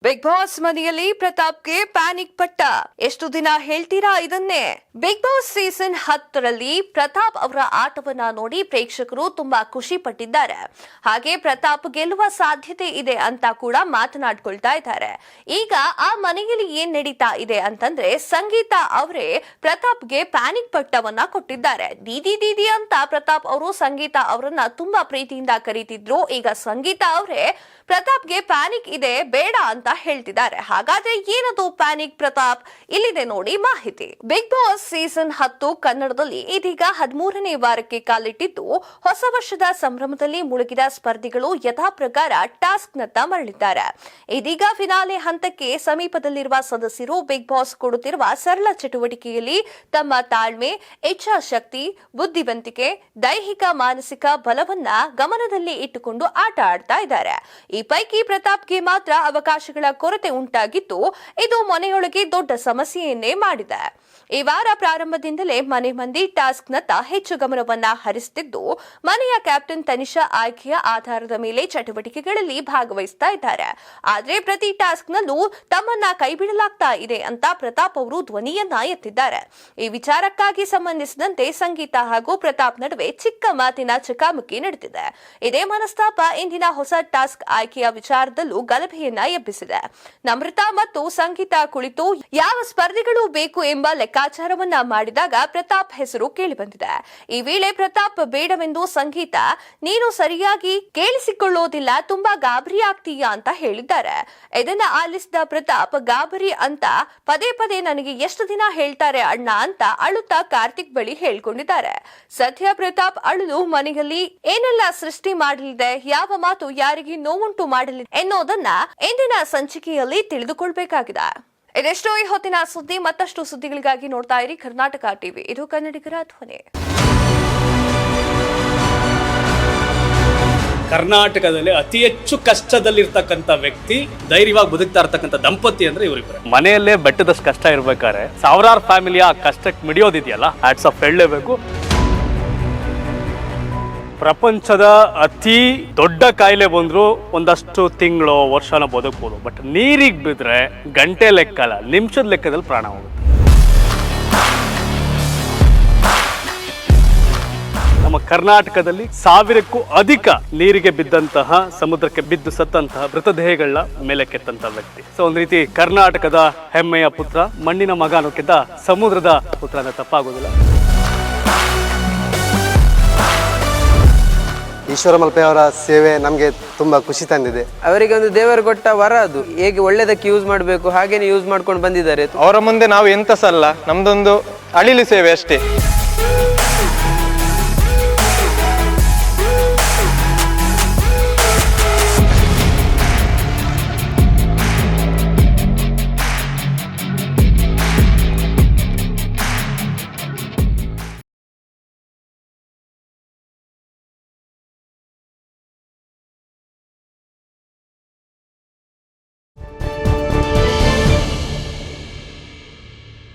Big boss ಮನೆಯಲ್ಲಿ ಪ್ರತಾಪ್ಗೆ panic ಪಟ್ಟ. ಎಷ್ಟು ದಿನ ಹೇಳ್ತೀರಾ ಇದನ್ನೇ? ಬಿಗ್ ಬಾಸ್ ಸೀಸನ್ 10ರಲ್ಲಿ ಪ್ರತಾಪ್ ಅವರ ಆಟವನ್ನ ನೋಡಿ ಪ್ರೇಕ್ಷಕರು ತುಂಬಾ ಖುಷಿ ಪಟ್ಟಿದ್ದಾರೆ. ಹಾಗೆ ಪ್ರತಾಪ್ ಗೆಲ್ಲುವ ಸಾಧ್ಯತೆ ಇದೆ ಅಂತ ಕೂಡ ಮಾತನಾಡ್ಕೊಳ್ತಾ ಇದ್ದಾರೆ. ಈಗ ಆ ಮನೆಯಲ್ಲಿ ಏನ್ ನಡೀತಾ ಇದೆ ಅಂತಂದ್ರೆ, ಸಂಗೀತ ಅವರೇ ಪ್ರತಾಪ್ಗೆ ಪ್ಯಾನಿಕ್ ಪಟ್ಟವನ್ನ ಕೊಟ್ಟಿದ್ದಾರೆ. ದೀದಿ ದೀದಿ ಅಂತ ಪ್ರತಾಪ್ ಅವರು ಸಂಗೀತ ಅವರನ್ನ ತುಂಬಾ ಪ್ರೀತಿಯಿಂದ ಕರೀತಿದ್ರು. ಈಗ ಸಂಗೀತ ಅವರೇ ಪ್ರತಾಪ್ಗೆ ಪ್ಯಾನಿಕ್ ಇದೆ, ಬೇಡ ಅಂತ ಹೇಳ್ತಿದ್ದಾರೆ. ಹಾಗಾದ್ರೆ ಏನದು ಪ್ಯಾನಿಕ್ ಪ್ರತಾಪ್? ಇಲ್ಲಿದೆ ನೋಡಿ ಮಾಹಿತಿ. ಬಿಗ್ ಬಾಸ್ ಸೀಸನ್ 10 ಕನ್ನಡದಲ್ಲಿ ಇದೀಗ 13ನೇ ವಾರಕ್ಕೆ ಕಾಲಿಟ್ಟಿದ್ದು, ಹೊಸ ವರ್ಷದ ಸಂಭ್ರಮದಲ್ಲಿ ಮುಳುಗಿದ ಸ್ಪರ್ಧಿಗಳು ಯಥಾ ಪ್ರಕಾರ ಟಾಸ್ಕ್ ನತ್ತ ಮರಳಿದ್ದಾರೆ. ಇದೀಗ ಫಿನಾಲೆ ಹಂತಕ್ಕೆ ಸಮೀಪದಲ್ಲಿರುವ ಸದಸ್ಯರು ಬಿಗ್ ಬಾಸ್ ಕೊಡುತ್ತಿರುವ ಸರಳ ಚಟುವಟಿಕೆಯಲ್ಲಿ ತಮ್ಮ ತಾಳ್ಮೆ, ಇಚ್ಛಾಶಕ್ತಿ, ಬುದ್ಧಿವಂತಿಕೆ, ದೈಹಿಕ ಮಾನಸಿಕ ಬಲವನ್ನ ಗಮನದಲ್ಲಿ ಇಟ್ಟುಕೊಂಡು ಆಟ ಆಡ್ತಾ ಇದ್ದಾರೆ. ಈ ಪೈಕಿ ಪ್ರತಾಪ್ಗೆ ಮಾತ್ರ ಅವಕಾಶಗಳ ಕೊರತೆ ಉಂಟಾಗಿದ್ದು, ಇದು ಮನೆಯೊಳಗೆ ದೊಡ್ಡ ಸಮಸ್ಯೆಯನ್ನೇ ಮಾಡಿದೆ. ಈ ವಾರ ಪ್ರಾರಂಭದಿಂದಲೇ ಮನೆ ಮಂದಿ ಟಾಸ್ಕ್ ನತ್ತ ಹೆಚ್ಚು ಗಮನವನ್ನ ಹರಿಸುತ್ತಿದ್ದು, ಮನೆಯ ಕ್ಯಾಪ್ಟನ್ ತನಿಷಾ ಆಯ್ಕೆಯ ಆಧಾರದ ಮೇಲೆ ಚಟುವಟಿಕೆಗಳಲ್ಲಿ ಭಾಗವಹಿಸ್ತಾ ಇದ್ದಾರೆ. ಆದ್ರೆ ಪ್ರತಿ ಟಾಸ್ಕ್ ನಲ್ಲೂ ತಮ್ಮನ್ನ ಕೈಬಿಡಲಾಗ್ತಾ ಇದೆ ಅಂತ ಪ್ರತಾಪ್ ಅವರು ಧ್ವನಿಯನ್ನ ಎತ್ತಿದ್ದಾರೆ. ಈ ವಿಚಾರಕ್ಕಾಗಿ ಸಂಬಂಧಿಸಿದಂತೆ ಸಂಗೀತ ಹಾಗೂ ಪ್ರತಾಪ್ ನಡುವೆ ಚಿಕ್ಕ ಮಾತಿನ ಚಕಾಮಕಿ ನಡೆದಿದೆ. ಇದೇ ಮನಸ್ತಾಪ ಇಂದಿನ ಹೊಸ ಟಾಸ್ಕ್ ಆಯ್ಕೆಯ ವಿಚಾರದಲ್ಲೂ ಗಲಭೆಯನ್ನ ಎಬ್ಬಿಸಿದೆ. ನಮ್ರತಾ ಮತ್ತು ಸಂಗೀತ ಕುಳಿತು ಯಾವ ಸ್ಪರ್ಧಿಗಳು ಬೇಕು ಎಂಬ ಲೆಕ್ಕಾಚಾರವನ್ನ ಮಾಡಿದಾಗ ಪ್ರತಾಪ್ ಹೆಸರು ಕೇಳಿಬಂದಿದೆ. ಈ ವೇಳೆ ಪ್ರತಾಪ್ ಬೇಡವೆಂದು ಸಂಗೀತ, ನೀನು ಸರಿಯಾಗಿ ಕೇಳಿಸಿಕೊಳ್ಳೋದಿಲ್ಲ, ತುಂಬಾ ಗಾಬರಿ ಆಗ್ತೀಯಾ ಅಂತ ಹೇಳಿದ್ದಾರೆ. ಇದನ್ನ ಆಲಿಸಿದ ಪ್ರತಾಪ್, ಗಾಬರಿ ಅಂತ ಪದೇ ಪದೇ ನನಗೆ ಎಷ್ಟು ದಿನ ಹೇಳ್ತಾರೆ ಅಣ್ಣ ಅಂತ ಅಳುತ್ತಾ ಕಾರ್ತಿಕ್ ಬಳಿ ಹೇಳ್ಕೊಂಡಿದ್ದಾರೆ. ಸದ್ಯ ಪ್ರತಾಪ್ ಅಳಲು ಮನೆಯಲ್ಲಿ ಏನೆಲ್ಲ ಸೃಷ್ಟಿ ಮಾಡಲಿದೆ, ಯಾವ ಮಾತು ಯಾರಿಗೆ ನೋವುಂಟು ಮಾಡಲಿದೆ ಎನ್ನುವುದನ್ನ ಇಂದಿನ ಸಂಚಿಕೆಯಲ್ಲಿ ತಿಳಿದುಕೊಳ್ಬೇಕಾಗಿದೆ. ಇದೆಷ್ಟೋ ಈ ಹೊತ್ತಿನ ಸುದ್ದಿ. ಮತ್ತಷ್ಟು ಸುದ್ದಿಗಳಿಗಾಗಿ ನೋಡ್ತಾ ಇರಿ ಕರ್ನಾಟಕ ಟಿವಿ. ಇದು ಕನ್ನಡಿಗರ ಧ್ವನಿ. ಕರ್ನಾಟಕದಲ್ಲಿ ಅತಿ ಹೆಚ್ಚು ಕಷ್ಟದಲ್ಲಿರ್ತಕ್ಕಂಥ ವ್ಯಕ್ತಿ, ಧೈರ್ಯವಾಗಿ ಬದುಕ್ತಾ ಇರ್ತಕ್ಕಂಥ ದಂಪತಿ ಅಂದ್ರೆ ಇವರಿಬ್ಬರು. ಮನೆಯಲ್ಲೇ ಬೆಟ್ಟದಷ್ಟು ಕಷ್ಟ ಇರ್ಬೇಕಾದ್ರೆ ಸಾವಿರಾರು ಫ್ಯಾಮಿಲಿಯ ಕಷ್ಟಕ್ಕೆ ಮಿಡಿಯೋದಿದೆಯಲ್ಲ, ಹ್ಯಾಟ್ಸ್ ಆಫ್ ಹೇಳಲೇಬೇಕು. ಪ್ರಪಂಚದ ಅತಿ ದೊಡ್ಡ ಕಾಯಿಲೆ ಬಂದ್ರು ಒಂದಷ್ಟು ತಿಂಗಳು ವರ್ಷನ ಬದುಕಬಹುದು, ಬಟ್ ನೀರಿಗೆ ಬಿದ್ರೆ ಗಂಟೆ ಲೆಕ್ಕಲ್ಲ, ನಿಮಿಷದ ಲೆಕ್ಕದಲ್ಲಿ ಪ್ರಾಣ ಹೋಗುತ್ತೆ. ನಮ್ಮ ಕರ್ನಾಟಕದಲ್ಲಿ 1000ಕ್ಕೂ ಅಧಿಕ ನೀರಿಗೆ ಬಿದ್ದಂತಹ, ಸಮುದ್ರಕ್ಕೆ ಬಿದ್ದು ಸತ್ತಂತಹ ಮೃತದೇಹಗಳನ್ನ ಮೇಲೆ ಕೆತ್ತಂತಹ ವ್ಯಕ್ತಿ. ಸೊ ಒಂದ್ ರೀತಿ ಕರ್ನಾಟಕದ ಹೆಮ್ಮೆಯ ಪುತ್ರ, ಮಣ್ಣಿನ ಮಗ ಅನ್ನೋಕ್ಕಿಂತ ಸಮುದ್ರದ ಪುತ್ರ ಅಂತ ತಪ್ಪಾಗೋದಿಲ್ಲ. ಈಶ್ವರ ಮಲ್ಪೆ ಅವರ ಸೇವೆ ನಮಗೆ ತುಂಬಾ ಖುಷಿ ತಂದಿದೆ. ಅವರಿಗೆ ಒಂದು ದೇವರು ಕೊಟ್ಟ ವರ ಅದು. ಹೇಗೆ ಒಳ್ಳೆದಕ್ಕೆ ಯೂಸ್ ಮಾಡಬೇಕು ಹಾಗೇನೆ ಯೂಸ್ ಮಾಡ್ಕೊಂಡು ಬಂದಿದ್ದಾರೆ. ಅವರ ಮುಂದೆ ನಾವು ಎಂತ ಸಲ್ಲ, ನಮ್ದೊಂದು ಅಳಿಲು ಸೇವೆ ಅಷ್ಟೇ.